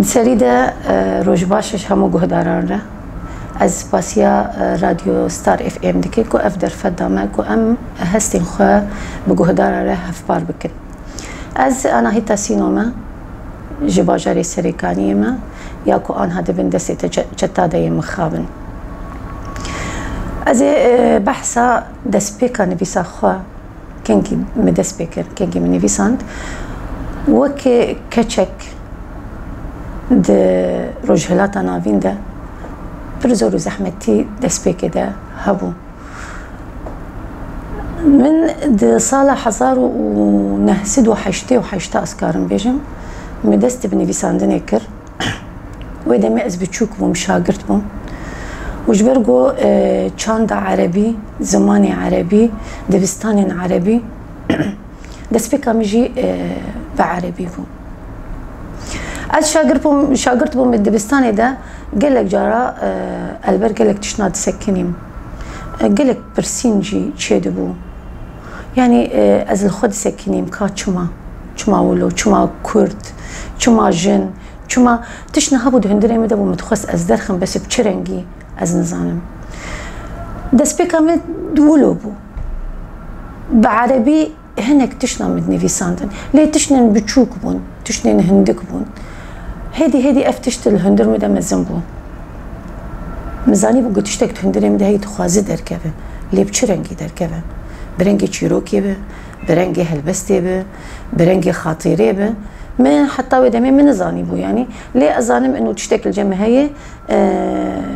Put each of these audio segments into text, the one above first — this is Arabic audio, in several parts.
سريدة روج باشش همو جهداران را از باسیا رادیو ستار اف ام دکی کو اف در فدامه کو ام هستین خو بجهداران را هفبار بکن از انا هیتا سینوما جباجاری سریکانی ما یا کو آن هده بندستی جتاده مخابن از بحثا دسپیکا نویسا خو کنگی مدسپیکر کنگی من نویساند وکی کچک د رجهلاتا ناوین ده پر زور و زحمتی دست بکه ده هبو من د سال 1988 اسکارم بیجم می دست بنویساندن کر و دمی از بچوک بوم شاگرد بوم وجبرگو چاند عربی زمان عربی دبستان عربی دست بکه میجی به عربی بوم از شاگرد بوم دبستانی ده قالك جارا البر قالك تشناد سكنيم قالك برسينجي تشيدبو يعني از الخود سكنيم كا چما ولو چما كرد چما جن چما تشنا هبو دهندري مدبو متخص از درخم بس بچرنگي از نزانم دس بكامل دولو بو بعربي هناك تشنا مدنفيساندن ليه تشنا بچوك بون تشنا هندك بون هدي افتشت الهندر مده مزنبو مزانی بو گتشتک هندرم ده هی تخوازی درکبه لیب چه رنگی درکبه برنگ چیروکی به برنگ هلبستی به برنگ خاطره به من حتی ودمی من زانی بو يعني ليه ازانم انه تشتك الجمع هي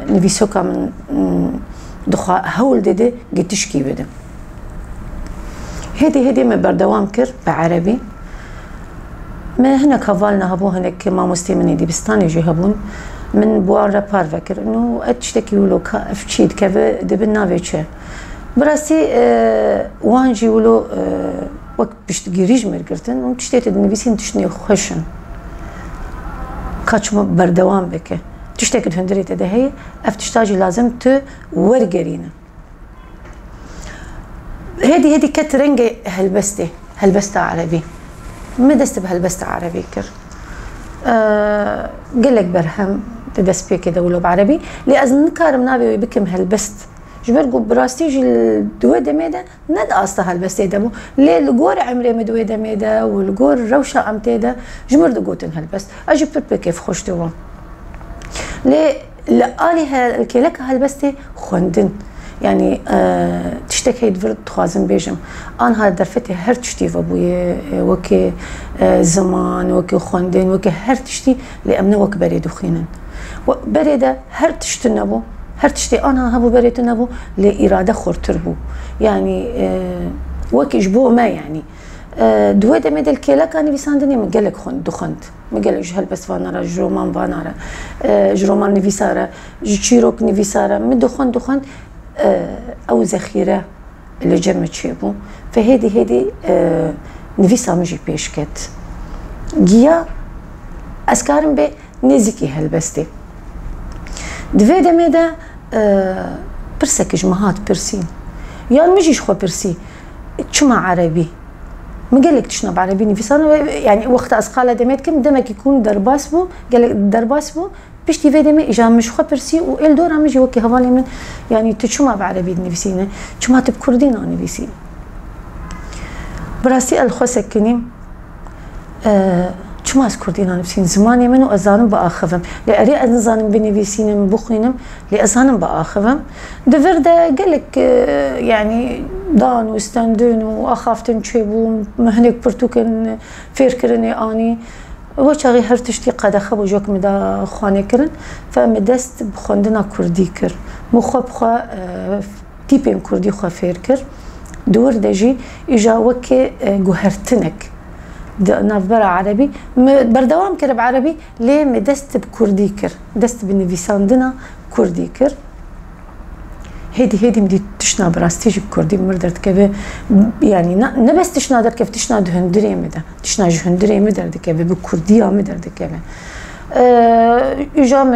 نفيسوكا من دخا هول دده قتشكي بده هدي ما بردوام كر بعربي ما هنا كفالنا هبو هناك ما مستمني دي بستاني جي هبون من بوار رابار فكر انه اتشتكي ولو كافشيد كيف دبنا فيتشه براسي وانجي ولو وقت باش تجيريج مرقرتن وتشتيت النبيسين تشني خوشن كاتش بردوام بك تشتكي تهندريت ده هي افتشتاجي لازم تورقرينا هدي كترنجي هلبسته عربي ما دست بهالبست عربي كر قال لك برهم تدس بيه كده ولو بعربي لأزن كارم نابي بكم هالبست جبرقو براستيجي الدويدة ميدا ند أصلا هالبست يدبو ليه الجور عمري مدويدة ميدا والجور روشة أمتيدا جمر دقوتن هالبست أجي بربي كيف خوشتوا ليه لقالي هالكيلك هالبستي خوندن يعني تشتكي دفرد خوازم بيجم أنا هاد درفتي هر تشتي فبوي وكي زمان وكي خوندين وكي هر تشتي لأمنا وك بريدو خينن بريدة هر تشتي نبو هر تشتي أنا هبو بريدو نبو لإرادة خورتر بو يعني وكي جبو ما يعني دويدة ميدا الكيلك أنا بيساندني مقالك دخنت مقالك جهل بس فانارا جرومان فانارا جرومان نفيسارا جيروك نفيسارا مدخن او ذخيره اللي جمع تشيبو فهدي نفيسا مجي بيشكت جيا اسكارم بي نزكي هالبستي دفيدا ميدا برسك جماعات برسين يعني مجيش خو برسي تشما عربي ما قالك تشنب عربي نفيسا يعني وقت اسقاله دميت كم دمك يكون درباس بو قالك درباس بو بيشتي فيدمي إجا مش خو برسي وإل دورا مجي وكي هوالي من يعني تشما بعربي نفسينا تشما تبكردين عن نفسي براسي الخو سكنيم تشما كردين عن نفسين زماني منو أزانم بآخفم لأري أزانم بنفسينم بخينم لأزانم بآخفم دفردا قالك يعني دان واستندون وأخافتن تشيبو مهنك برتوكن فيركرني آني وشاغي هر تشتي قد خبو جوك مدا خواني كرن فمدست بخوندنا كردي كر مخو بخوا تيبين كردي خوا فير كر دور دجي اجا وكي جوهرتنك نافبرا عربي بردوام كر بعربي ليه مدست بكردي كر دست بنفيساندنا كردي كر هيدي مدي تشنا براستيجي بكردي مردرت كيف يعني نبس تشنا در كيف تشنا دهندري مدا تشنا جهندري مدر كيف بكردية مدر كيف إجام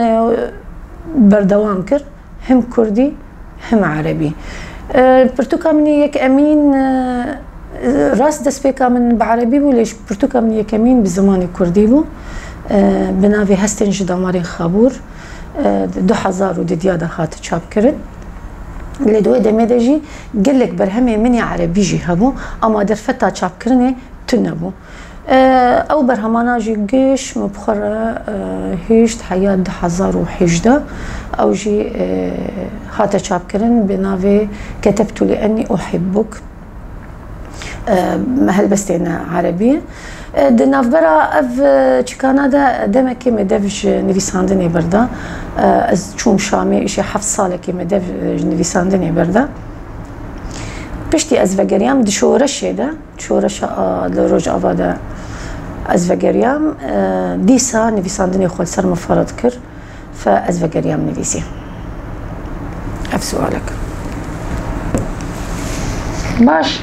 بردوام كر هم كردي هم عربي برتوكا مني يك أمين راس دست بيكا من بعربي بو ليش برتوكا من يك أمين بزمان كردي بو بناوی هستین جدامارین خابور 2000 دیادا هات چاپ کرد لدوی دمه جی گلک برهمه منی عربی جی هبو اما در فتا چاپ کرنه تو نبو او برهمانا جی گش مبخره هیشت حیات 2018 او جی هات چاپ کرن بناوی كتبت لأني أحبك هلبستين عربية دنافبرا اف چکانادا دمکی مدفج نویساندنی بردا از چون شامی ایشی 7 ساله که مدفج نویساندنی بردا پشتی از وگریام دشورشه ده شورش لروج آواده از وگریام دیسا نویساندنی خود سر مفارد کر فاز وگریام نویسی اف سؤالك باش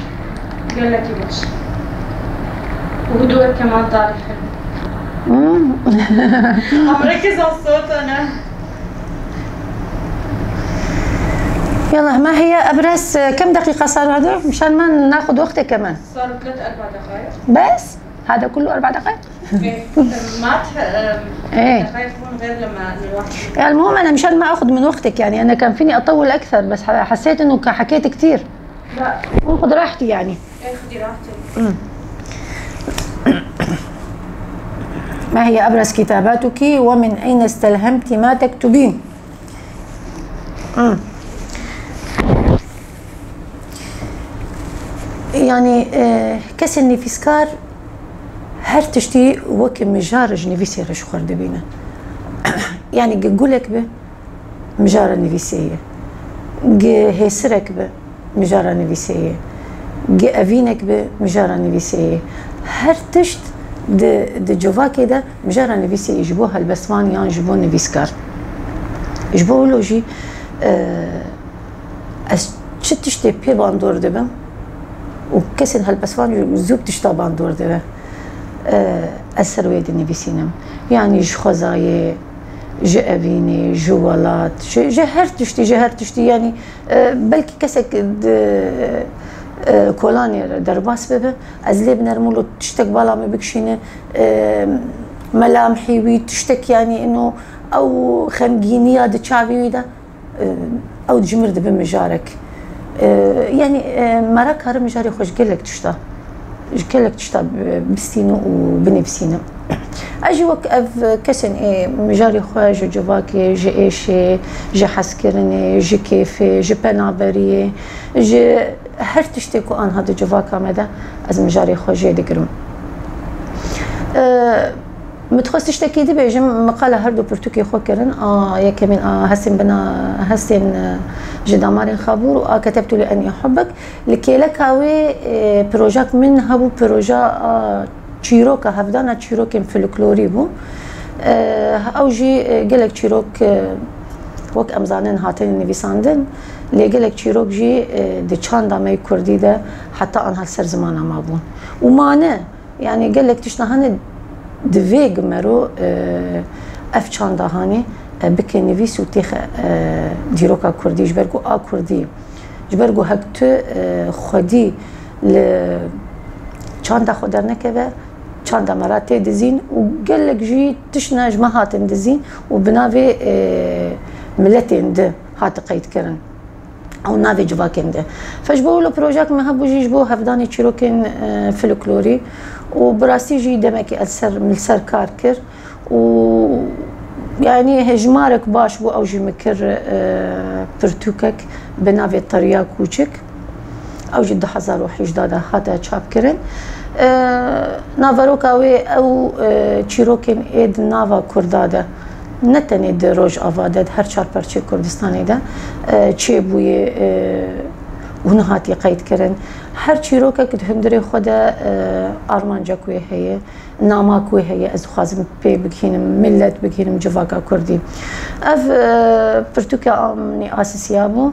قال لك باش وهدوء كمان طارق حلو عم ركز على الصوت انا يلا ما هي ابرز كم دقيقة صاروا هذول مشان ما ناخذ وقتك كمان صاروا 3-4 دقائق بس هذا كله 4 دقائق ايه ما دقائق تكون غير لما الواحد يعني المهم انا مشان ما اخذ من وقتك يعني انا كان فيني اطول اكثر بس حسيت انه حكيت كثير لا خذ راحتي يعني ايه خدي راحتك ما هي أبرز كتاباتك ومن أين استلهمت ما تكتبين؟ يعني كسر نفسكار هر تشتي وك مجارج نفسي رش خرد بينا يعني قولك به مجارة نفسية هيسرك به مجارة نفسية أفينك به مجارة نفسية هر تشت د جوفا كده مجرى نفسي يجبوها البسوان يعني يجبوه نفسكار يجبوه لوجي تشتي بي باندور دبا وكسن هالبسوان زوب تشتا باندور دبا السرويد نفسينم يعني جو خزايا جو أبيني جو ولات جهر تشتي يعني بلكي كسك کلانی درباس ببه از لیب نرمولو تشتك بالا ما بكشينه ملامحي وي تشتك يعني انه او خمجينيه دتشافي ده او جمر ده بمجارك يعني مراك هر مجاري خوش قلك تشتا بستينو وبنفسينو اجي وك اف كسن ايه مجاري خواج جواكي جي ايشي جي حسكرني جي كيفي جي بنابريه جي هر تشتكو ان هذا جواكا مدى از مجاري خواج دقرم متخص تشتكي دي بيجم مقاله هردو برتوكي خو كرن يا كمين هسين بنا هسين جدامارين خابور كتبت لاني احبك لكي لكاوي بروجاك من هبو بروجا تشيروكا هفدانا تشيروك فلكلوري بو او جي قالك تشيروك وك امزانن هاتين نویساندن لی قالك تشيروك جي دي چاندا مي كردي ده حتى ان هالسر زمانا ما بون ومانه يعني قالك تشنهانه دویگ مرو اف چاندا هانی بک نویس و تیخ دیروکا کردی جبرگو کردی جبرگو هکت خودی ل چاندا خودر نکه چاندا مرات دزین و قالك جي تشنا جماعات دزين وبنافي ملتين ده هات قيد كرن او نافي جواكن ده فجبوا له بروجيكت ما هبو جيجبو هفداني تشيروكين فلكلوري وبراسي جي دمكي السر من السر كاركر و يعني هجمارك باش بو او جي مكر برتوكك بنافي الطريا كوچك او جي 2018 هاتا چاپ كرن نافروكاوي او تشيروكين ايد نافا كرداده نتنی در روز آوادد هر چهار پرچه کردستانی ده چه بوی اونهاتی قید کردن هر چی رو که هندری خود آرمانجا کوی هیه ناما کوی هیه از خوازم پی بگینم ملت بگینم جواکا کردی اف پرتوکه آمنی آسیسیا بو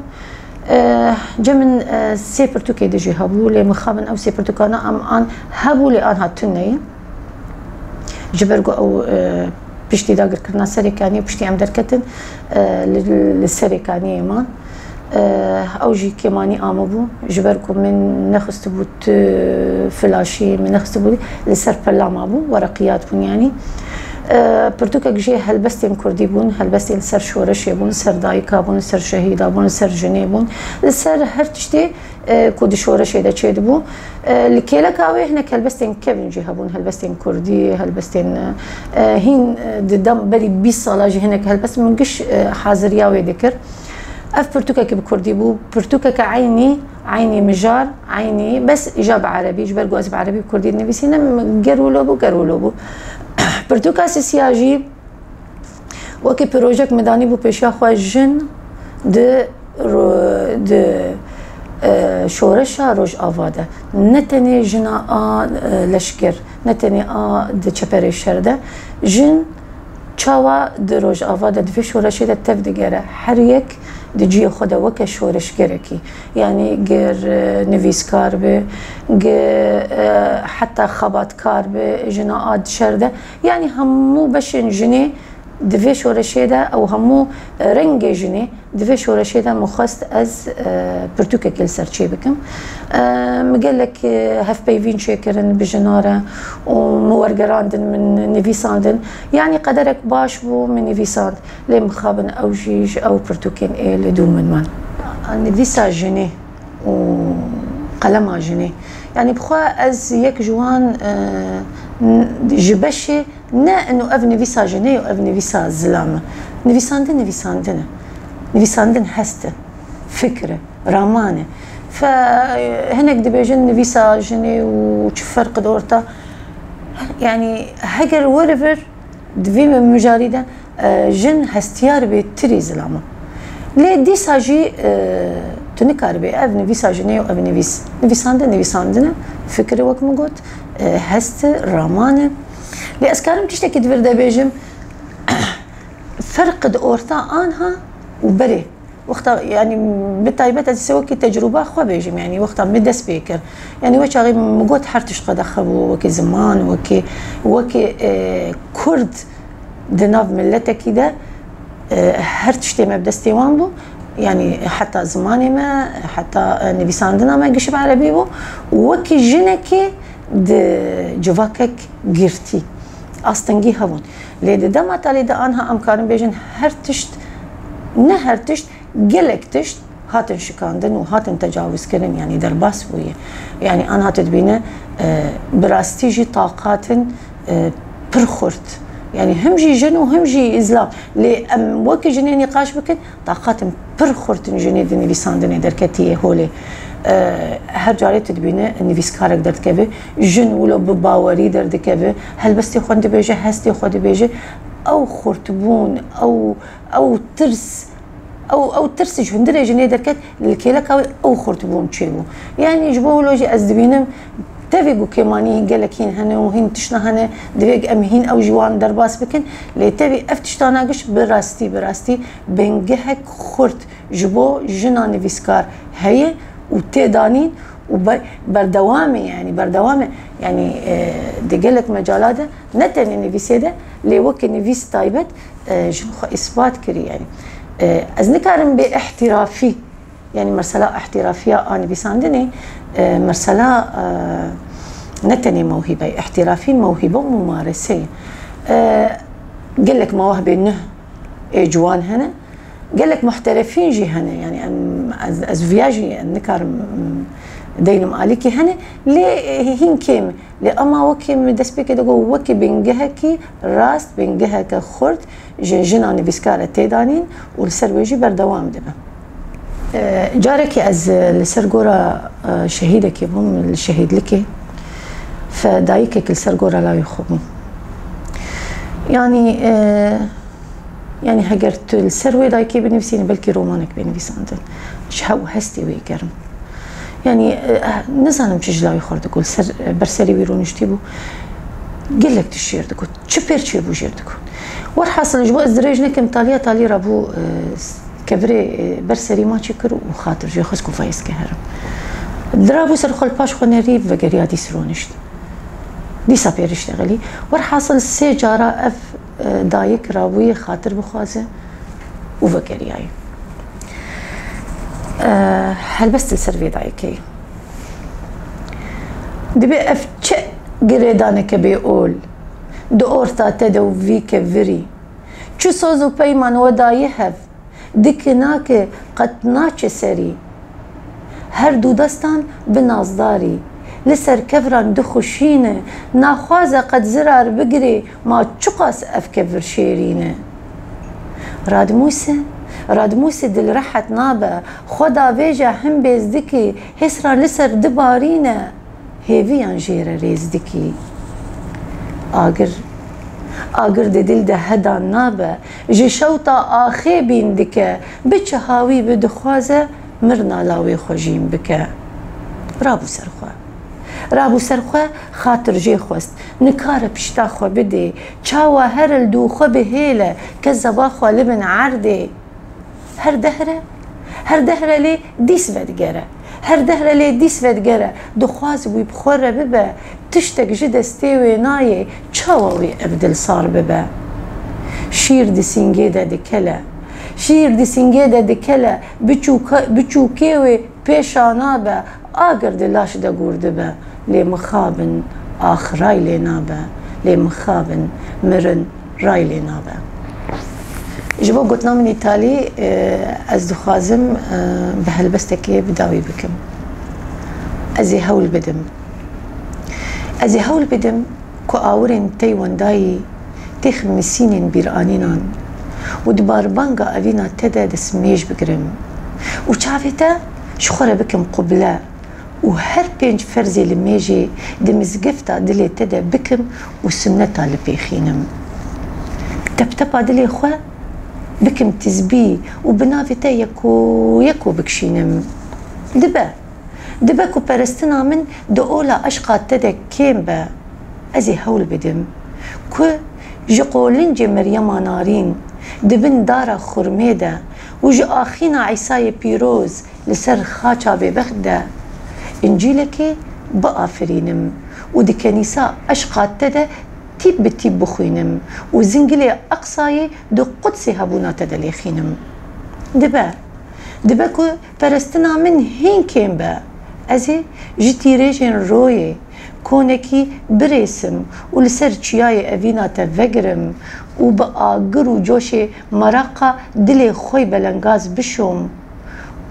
جمن سه پرتوکه دیجی هبو لی مخابن او سه پرتوکانا آن هبو لی آن هاتونی جبرگو او پشتی داگر کردن سریکانی پشتی ام درکتن لسریکانی ایمان او جی کمانی آمو بو جبرکو من نخست بود فلاشی من نخست بود لسر پلاما بو ورقیات بون یعنی پرتوکک جی هلبستین کردی بون، هلبستین سر شورشی بون، سر دایکا بون، سر شهیدا بون، سر جنی بون، سر هر تشتی کود شورشی دا چید بو. لکیلا کاوی هنک هلبستین کبن جی هبون، هلبستین کردی، هلبستین هین دم بری 20 ساله جی هنک هلبست منگش حاضریاوی دکر. اف پرتوکک بکردی بو، پرتوکک عيني مجار عيني بس إجابة عربي جبر جواز بعربي بكردي نفسينا قرولو بو برتوكا سياجي وكي بروجيك مداني بو بيشا خوا جن د شورشا روج آواده نتني جنا لشكر نتني د چپری شرده جن چاوا د روج آواده د شورشی د تف دگره هر یک دجی خدا وک شورش گرکی یعنی گر نویسکار به حتی خباتکار به جناعات شرده یعنی همو بشن جنی دوی شورشی ده او همو رنگ جنی دوی شورشی ده مخواست از پرتوکه کل سرچی بکم مگلک هف بیوین شکرن بجناره و مورگراندن من نویساندن یعنی قدرک باش بو من نویساند لیم خابن او جیج او پرتوکین ایل دو من نویسا جنی و قلم جنی يعني بخوا از يك جوان جبشي نا انه اف نفيسا جني و اف نفيسا زلامه نفيساندن هسته فكره رامانه فهناك دبيجن نفيسا جني و فرق دورتا يعني هجر ورفر دفي مجارده جن هستيار بتري زلامه ليه دي ساجي تنكر بأف نفيسا جنيه وأف نفيساندنا فكرة وقت ما قلت هست رامانة لأسكارم تشتكي دفردا بيجم فرق دورتا آنها وبري وقتها يعني بالتايبات تسوي تجربة خو بيجم يعني وقتها مدس بيكر يعني وش غير مقول حرتش قد أخبو وكي زمان وكي كرد دناف ملته كده هرتشتي ما بدستي وان بو يعني حتى زماني ما حتى نفيساندنا ما قشب عربي بو وكي جنكي جواكك جيرتي أستنجي هون ليد دما تالي دا أنها أمكارن بيجن هرتشت نهرتشت جلكتشت هاتن شكاندن وهاتن تجاوز كرن يعني درباس بويه يعني أنا هتدبينه براستيجي طاقاتن برخورت يعني هم جي جن وهم جي إزلام لأم وكي جني نقاش بكن طاقاتهم برخورتن جني دني لساندني دركتيه هولي هر جاري تدبينه نفيسكارك درد كبه جن ولو بباوري درد كبه هل بس تخوند بيجي هستي خود بيجي أو خرطبون أو ترس أو ترس جندري جني دركت الكيلك أو خرطبون تشيبو يعني جبوا لوجي أزدبينم تفيقو كماني قالكين هنا وهين تشنا هنا دفيق أمهين أو جوان درباس بكن لتفي أفتشتاناقش براستي بنجهك خرط جبو جنا نفيسكار هي وتدانين وبردوامي يعني دقلك مجالاته نتني نفيسيده لوك نفيس طيبت جنخ إثبات كري يعني أزنكارم باحترافي يعني مرسلة احترافية أنا بيساندني مرسلة نتني موهبة احترافي موهبة وممارسة قال لك مواهب إنه جوان هنا قال لك محترفين جي هنا يعني أزفياجي النكار دينم عليكي هنا ليه هين كيم لأما وكي مدس بك دقو وكي بنجهكي راست بنجهك خرط جنا نفيسكارة تيدانين والسرويجي بردوام دبا جاركي از لسرقورة شهيدك هم الشهيد لكي فدايكك لسرقورة لا يخبون يعني هجرت السروي دايكي بنفسيني بلكي رومانك بنفساندن شهو هستي ويكرم يعني نزانم چج لا يخورد تقول سر برسري ويرونش تيبو قال لك تشير تقول تشبير تشيبو جير تقول ورحصل جبو ازدريج نكم تالي رابو كبري برسري ما تشكر وخاطر جي خسكو فايس كهرم درابو سر خل باش خنريب وغريادي سرونشت دي سابير اشتغلي ورحصل سي جارة اف دايك رابوي خاطر بخوازه وفكرياي هلبست السرفي دايكي دبي اف تش قريدانك بيقول دو اورتا تدو فيك فري چو سوزو پیمان ودایهف دکناک قطناچ سری هر دو دستان بنازداری لسر کفران دو خوشینه ناخوازه قد زرار بگری ما چقاس اف کفر شیرینه رادموسه دل رحت نابه خدا ویجه هم بیزدکی حسران لسر دبارینه هیویان جیره ریزدکی آگر ده دل ده هدان نابه جی شوطا آخی بیندکه بچه هاوی بدخوازه مرنا لاوی خوشیم بکه رابو سرخواه خاطر جی خوست نکار پشتا خو بده چاوه هر الدو خو بهیله که زبا خو لبن عرده هر دهره لی دیس ودگره دخواز بوی بخوره ببه تشتک جدسته و نایه چاوه افدل صار ببه شیر دی سینگه ده دکله بچوکه و پیشانا به آگر دلاش ده گورده به لی مخابن آخرای لی نابه لی مخابن مرن رای لی نابه جبو گوتنا من ایتالی از دخوازم به هلبستکی بداوی بکم ازی هول بدم که آورین تیواندایی تیخ مسینین بیرانینان و دبار بانگا اوینا تدا دسمیش بگرم و چاویتا شخوره بکم قبله و هر 5 فرزی لمیجی دمزگفتا دلی تدا بکم و سنتا لپیخینم تبتبا دلی خواه بكم تزبي وبنافتا يكو بكشينم دبا كو برستنا من دؤولا أشقا تدا كيم با أزي هول بدم كو جقولنج مريم نارين دبن دارا خرميدا وج آخينا عيساي بيروز لسر خاچا ببخدا إنجيلكي بآفرينم ودي كنيسة أشقا تدا تيب بتيب بخوينم وزنجلي أقصاي دو قدسي هبونا تدليخينم دبا كو برستنا من هين كيم با أزي جتي ريجين روي كونكي بريسم ولسر چياي أفينا تفجرم وبآقر وجوشي مراقا دلي خوي بلنغاز بشوم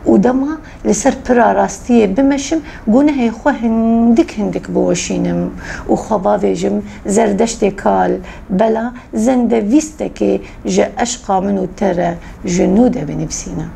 ودما لسر برا راستيه بمشم قونه خو هندك بوشينم وخباويجم زردشتي كال بلا زند فيستكي جا أشقى منو ترى جنودة بنفسينا.